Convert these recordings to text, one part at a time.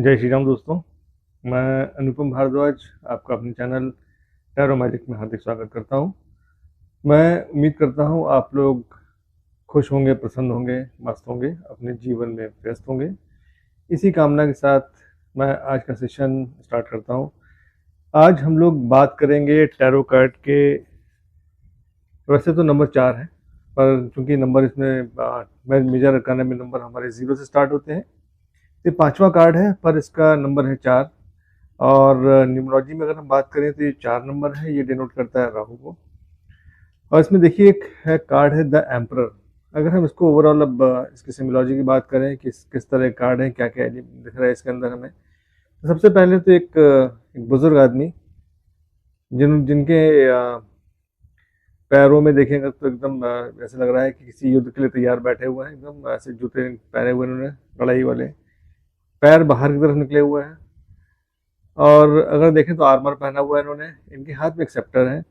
जय श्री राम दोस्तों। मैं अनुपम भारद्वाज आपका अपने चैनल टैरो मैजिक में हार्दिक स्वागत करता हूं। मैं उम्मीद करता हूं आप लोग खुश होंगे, प्रसन्न होंगे, मस्त होंगे, अपने जीवन में व्यस्त होंगे। इसी कामना के साथ मैं आज का सेशन स्टार्ट करता हूं। आज हम लोग बात करेंगे टैरो कार्ड के। वैसे तो नंबर 4 है, पर चूंकि नंबर इसमें मेजर अरकाना में नंबर हमारे 0 से स्टार्ट होते हैं। ये 5वां कार्ड है, पर इसका नंबर है 4। और न्यूमरोलॉजी में अगर हम बात करें तो ये 4 नंबर है, ये डिनोट करता है राहु को। और इसमें देखिए एक है कार्ड है द एम्परर। अगर हम इसको ओवरऑल अब इसकी सिम्बोलॉजी की बात करें कि किस तरह का कार्ड है, क्या क्या दिख रहा है इसके अंदर हमें, तो सबसे पहले तो एक बुजुर्ग आदमी जिनके पैरों में देखेंगे तो एकदम ऐसे लग रहा है कि किसी युद्ध के लिए तैयार बैठे हुए हैं। एकदम ऐसे जूते पहने हुए इन्होंने, लड़ाई वाले। पैर बाहर की तरफ निकले हुए हैं और अगर देखें तो आर्मर पहना हुआ है इन्होंने। इनके हाथ में एक सेप्टर है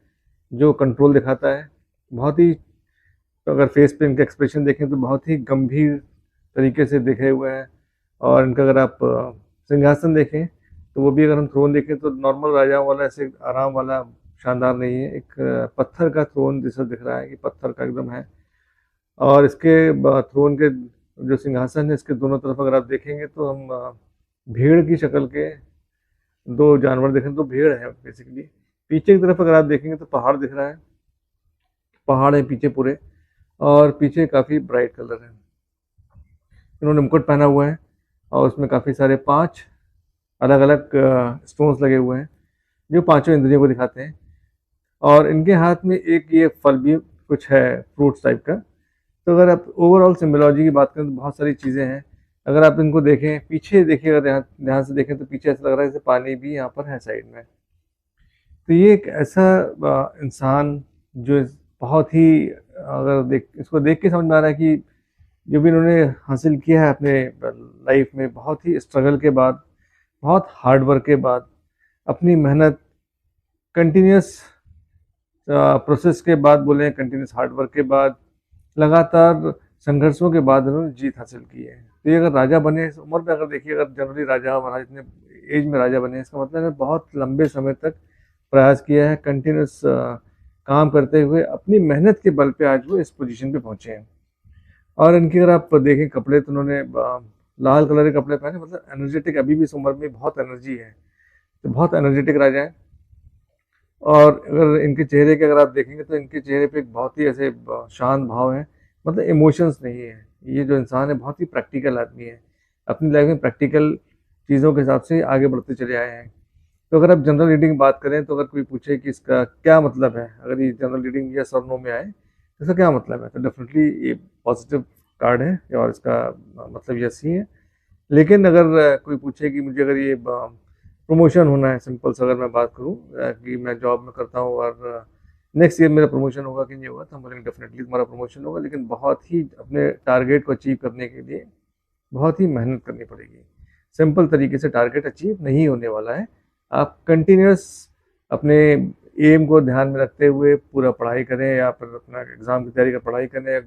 जो कंट्रोल दिखाता है। बहुत ही, तो अगर फेस पे इनके एक्सप्रेशन देखें तो बहुत ही गंभीर तरीके से दिखे हुए हैं। और इनका अगर आप सिंहासन देखें तो वो भी, अगर हम थ्रोन देखें तो नॉर्मल राजाओं वाला ऐसे आराम वाला शानदार नहीं है। एक पत्थर का थ्रोन जैसा दिख रहा है कि पत्थर का एकदम है। और इसके थ्रोन के जो सिंहासन है, इसके दोनों तरफ अगर आप देखेंगे तो हम भीड़ की शक्ल के दो जानवर देखें तो भीड़ है बेसिकली। पीछे की तरफ अगर आप देखेंगे तो पहाड़ दिख रहा है, पहाड़ है पीछे पूरे। और पीछे काफ़ी ब्राइट कलर है। इन्होंने मुकुट पहना हुआ है और उसमें काफ़ी सारे 5 अलग अलग स्टोन्स लगे हुए हैं जो पांचों इंद्रियों को दिखाते हैं। और इनके हाथ में एक ये फल भी कुछ है, फ्रूट्स टाइप का। तो अगर आप ओवरऑल सिम्बोलॉजी की बात करें तो बहुत सारी चीज़ें हैं। अगर आप इनको देखें, पीछे देखिए, अगर यहाँ ध्यान से देखें तो पीछे ऐसा लग रहा है जैसे पानी भी यहाँ पर है साइड में। तो ये एक ऐसा इंसान जो बहुत ही, अगर इसको देख के समझ में आ रहा है कि जो भी इन्होंने हासिल किया है अपने लाइफ में, बहुत ही स्ट्रगल के बाद, बहुत हार्ड वर्क के बाद, अपनी मेहनत, कंटिन्यूस प्रोसेस के बाद, बोले कंटिन्यूस हार्ड वर्क के बाद, लगातार संघर्षों के बाद उन्होंने जीत हासिल की है। तो ये अगर राजा बने इस उम्र में, अगर देखिए, अगर जनरली राजा महाराज इतने एज में राजा बने, इसका मतलब है बहुत लंबे समय तक प्रयास किया है, कंटिन्यूस काम करते हुए अपनी मेहनत के बल पे आज वो इस पोजीशन पे पहुंचे हैं। और इनके अगर आप देखें कपड़े, तो उन्होंने लाल कलर के कपड़े पहने, मतलब एनर्जेटिक, अभी भी इस उम्र में बहुत एनर्जी है। तो बहुत एनर्जेटिक राजा है। और अगर इनके चेहरे के अगर आप देखेंगे तो इनके चेहरे पे एक बहुत ही ऐसे शांत भाव है, मतलब इमोशंस नहीं है। ये जो इंसान है बहुत ही प्रैक्टिकल आदमी है, अपनी लाइफ में प्रैक्टिकल चीज़ों के हिसाब से आगे बढ़ते चले आए हैं। तो अगर आप जनरल रीडिंग की बात करें तो अगर कोई पूछे कि इसका क्या मतलब है, अगर ये जनरल रीडिंग यस और नो में आए तो इसका क्या मतलब है, तो डेफिनेटली ये पॉजिटिव कार्ड है और इसका मतलब यस ही है। लेकिन अगर कोई पूछे कि मुझे अगर ये प्रमोशन होना है, सिंपल सा अगर मैं बात करूं कि मैं जॉब में करता हूं और नेक्स्ट ईयर मेरा प्रमोशन होगा कि नहीं होगा, तो हम बोलेंगे डेफिनेटली तुम्हारा प्रमोशन होगा, लेकिन बहुत ही अपने टारगेट को अचीव करने के लिए बहुत ही मेहनत करनी पड़ेगी। सिंपल तरीके से टारगेट अचीव नहीं होने वाला है। आप कंटिन्यूस अपने एम को ध्यान में रखते हुए पूरा पढ़ाई करें, या फिर अपना एग्ज़ाम की तैयारी का पढ़ाई करें,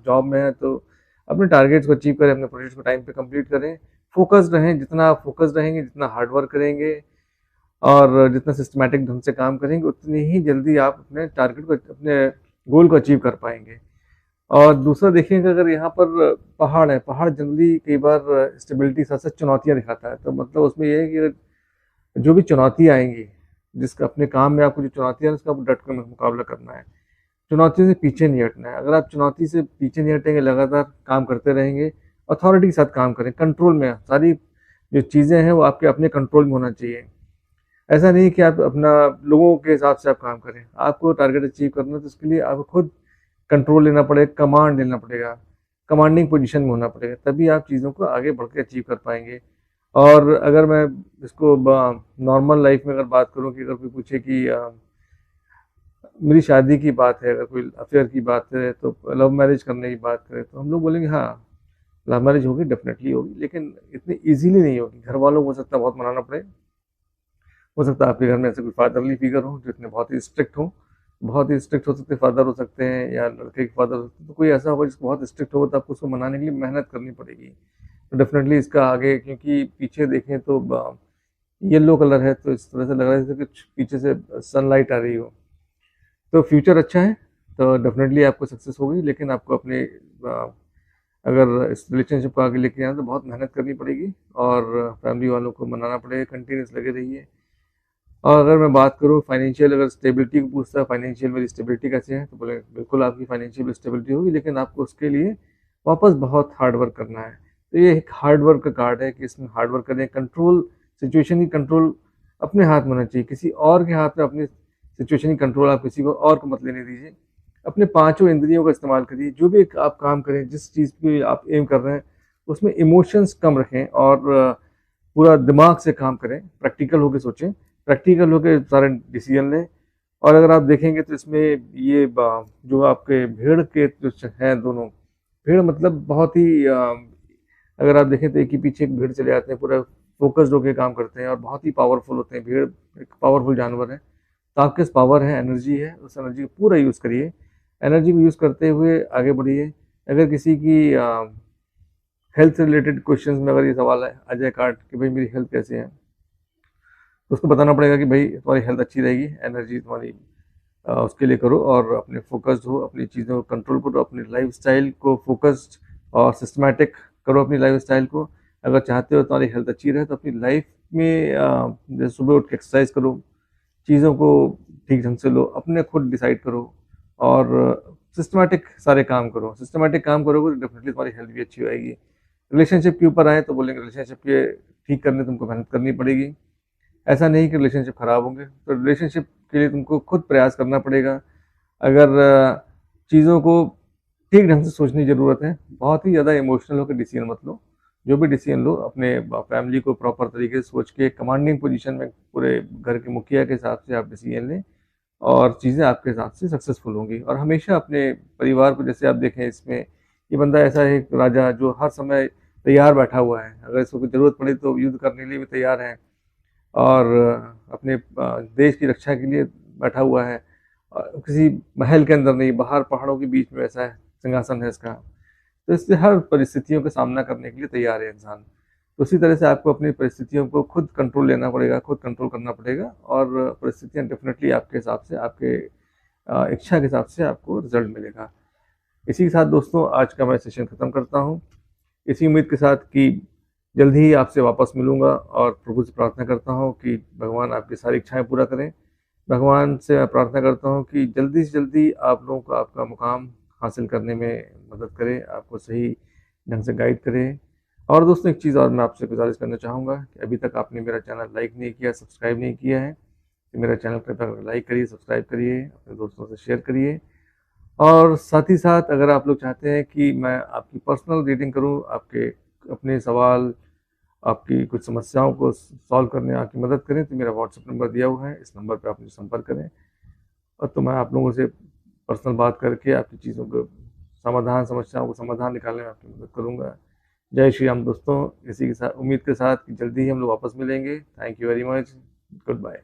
जॉब में है तो अपने टारगेट्स को अचीव करें, अपने प्रोजेक्ट्स को टाइम पे कंप्लीट करें। फोकस्ड रहें, जितना आप फोकस्ड रहेंगे, जितना हार्ड वर्क करेंगे और जितना सिस्टमैटिक ढंग से काम करेंगे, उतनी ही जल्दी आप अपने टारगेट को, अपने गोल को अचीव कर पाएंगे। और दूसरा देखिएगा, अगर यहाँ पर पहाड़ है, पहाड़ जनरली कई बार स्टेबिलिटी साथ साथ चुनौतियाँ दिखाता है। तो मतलब उसमें ये है कि जो भी चुनौती आएंगी, जिसका अपने काम में आपको जो चुनौतियाँ, उसका आपको डट कर मुकाबला करना है। चुनौती से पीछे नहीं हटना है। अगर आप चुनौती से पीछे नहीं हटेंगे, लगातार काम करते रहेंगे, अथॉरिटी के साथ काम करें, कंट्रोल में, सारी जो चीज़ें हैं वो आपके अपने कंट्रोल में होना चाहिए। ऐसा नहीं कि आप अपना लोगों के हिसाब से आप काम करें। आपको टारगेट अचीव करना है तो उसके लिए आपको खुद कंट्रोल लेना पड़ेगा, कमांड लेना पड़ेगा, कमांडिंग पोजीशन में होना पड़ेगा, तभी आप चीज़ों को आगे बढ़ के अचीव कर पाएंगे। और अगर मैं इसको नॉर्मल लाइफ में अगर बात करूं कि अगर कोई पूछे कि मेरी शादी की बात है, अगर कोई अफेयर की बात है, तो लव मैरिज करने की बात करें, तो हम लोग बोलेंगे हाँ, लव मैरिज होगी, डेफिनेटली होगी, लेकिन इतनी इजीली नहीं होगी। घर वालों को हो सकता है बहुत मनाना पड़े, हो सकता है आपके घर में ऐसे कोई फादरली फिगर हो जो इतने बहुत ही स्ट्रिक्ट हो, बहुत ही स्ट्रिक्ट हो सकते हैं, फादर हो सकते हैं या लड़के के फादर हो सकते हैं। तो कोई ऐसा होगा जिसको बहुत स्ट्रिक्ट होगा, तो आपको उसको मनाने के लिए मेहनत करनी पड़ेगी। तो डेफिनेटली इसका आगे, क्योंकि पीछे देखें तो येलो कलर है, तो इस तरह से लग रहा है जैसे कुछ पीछे से सनलाइट आ रही हो। तो फ्यूचर अच्छा है, तो डेफिनेटली आपको सक्सेस होगी, लेकिन आपको अपने अगर इस रिलेशनशिप को आगे लेके आना तो बहुत मेहनत करनी पड़ेगी, और फैमिली वालों को मनाना पड़ेगा, कंटिन्यूस लगे रहिए। और अगर मैं बात करूँ फाइनेंशियल, अगर स्टेबिलिटी को पूछता है फाइनेंशियल मेरी स्टेबिलिटी कैसे है, तो बोले बिल्कुल आपकी फाइनेंशियल स्टेबिलिटी होगी, लेकिन आपको उसके लिए वापस बहुत हार्ड वर्क करना है। तो ये एक हार्ड वर्क का कार्ड है कि इसमें हार्ड वर्क करें। कंट्रोल, सिचुएशन की कंट्रोल अपने हाथ में होना चाहिए, किसी और के हाथ में अपनी सिचुएशन की कंट्रोल आप किसी को और को मत लेने दीजिए। अपने पांचों इंद्रियों का इस्तेमाल करिए, जो भी आप काम करें, जिस चीज़ पे आप एम कर रहे हैं उसमें इमोशंस कम रखें, और पूरा दिमाग से काम करें, प्रैक्टिकल होकर सोचें, प्रैक्टिकल होकर सारे डिसीजन लें। और अगर आप देखेंगे तो इसमें ये जो आपके भेड़ के जो हैं दोनों, भेड़ मतलब बहुत ही अगर आप देखें तो एक ही पीछे एक भेड़ चले जाते हैं, पूरा फोकस्ड होकर काम करते हैं और बहुत ही पावरफुल होते हैं। भेड़ एक पावरफुल जानवर है, तो आपके पास पावर है, एनर्जी है, उस एनर्जी को पूरा यूज़ करिए, एनर्जी को यूज़ करते हुए आगे बढ़िए। अगर किसी की हेल्थ से रिलेटेड क्वेश्चन में अगर ये सवाल है आ जाए कार्ड कि भाई मेरी हेल्थ कैसे है, तो उसको बताना पड़ेगा कि भाई तुम्हारी हेल्थ अच्छी रहेगी, एनर्जी तुम्हारी उसके लिए करो, और अपने फोकस्ड हो, अपनी चीज़ों को कंट्रोल करो, अपनी लाइफ स्टाइल को फोकस्ड और सिस्टमैटिक करो अपनी लाइफ स्टाइल को। अगर चाहते हो तुम्हारी हेल्थ अच्छी रहे तो अपनी लाइफ में जैसे सुबह उठ के एक्सरसाइज करो, चीज़ों को ठीक ढंग से लो, अपने खुद डिसाइड करो, और सिस्टमैटिक सारे काम करो। सिस्टमैटिक काम करोगे तो डेफिनेटली तुम्हारी हेल्थ भी अच्छी होएगी। रिलेशनशिप के ऊपर आए तो बोलेंगे रिलेशनशिप के ठीक करने तुमको मेहनत करनी पड़ेगी। ऐसा नहीं कि रिलेशनशिप खराब होंगे, तो रिलेशनशिप के लिए तुमको खुद प्रयास करना पड़ेगा। अगर चीज़ों को ठीक ढंग से सोचने की ज़रूरत है, बहुत ही ज़्यादा इमोशनल होकर डिसीजन मत लो। जो भी डिसीजन लो अपने फैमिली को प्रॉपर तरीके से सोच के, कमांडिंग पोजीशन में पूरे घर के मुखिया के हिसाब से आप डिसीजन लें, और चीज़ें आपके हिसाब से सक्सेसफुल होंगी। और हमेशा अपने परिवार को, जैसे आप देखें इसमें ये बंदा ऐसा है, एक राजा जो हर समय तैयार बैठा हुआ है, अगर इसको कोई ज़रूरत पड़े तो युद्ध करने के लिए भी तैयार है, और अपने देश की रक्षा के लिए बैठा हुआ है। किसी महल के अंदर नहीं, बाहर पहाड़ों के बीच में ऐसा है सिंहासन है इसका। तो इससे हर परिस्थितियों का सामना करने के लिए तैयार है इंसान। तो उसी तरह से आपको अपनी परिस्थितियों को खुद कंट्रोल लेना पड़ेगा, खुद कंट्रोल करना पड़ेगा, और परिस्थितियाँ डेफिनेटली आपके हिसाब से, आपके इच्छा के हिसाब से आपको रिजल्ट मिलेगा। इसी के साथ दोस्तों आज का मैं सेशन ख़त्म करता हूँ, इसी उम्मीद के साथ कि जल्द ही आपसे वापस मिलूँगा, और प्रभु से प्रार्थना करता हूँ कि भगवान आपकी सारी इच्छाएं पूरा करें। भगवान से मैं प्रार्थना करता हूँ कि जल्दी से जल्दी आप लोगों को आपका मुकाम हासिल करने में मदद करे, आपको सही ढंग से गाइड करे। और दोस्तों एक चीज़ और मैं आपसे गुजारिश करना चाहूँगा कि अभी तक आपने मेरा चैनल लाइक नहीं किया, सब्सक्राइब नहीं किया है, तो मेरा चैनल कृपया लाइक करिए, सब्सक्राइब करिए, अपने दोस्तों से शेयर करिए। और साथ ही साथ अगर आप लोग चाहते हैं कि मैं आपकी पर्सनल रीडिंग करूं, आपके अपने सवाल, आपकी कुछ समस्याओं को सॉल्व करने आपकी मदद करें, तो मेरा व्हाट्सएप नंबर दिया हुआ है, इस नंबर पर आप मुझे संपर्क करें, और तो मैं आप लोगों से पर्सनल बात करके आपकी चीज़ों को समाधान, समस्याओं को समाधान निकालने में आपकी मदद करूँगा। जय श्री राम दोस्तों, इसी के साथ उम्मीद के साथ कि जल्दी ही हम लोग वापस मिलेंगे। Thank you very much, good bye.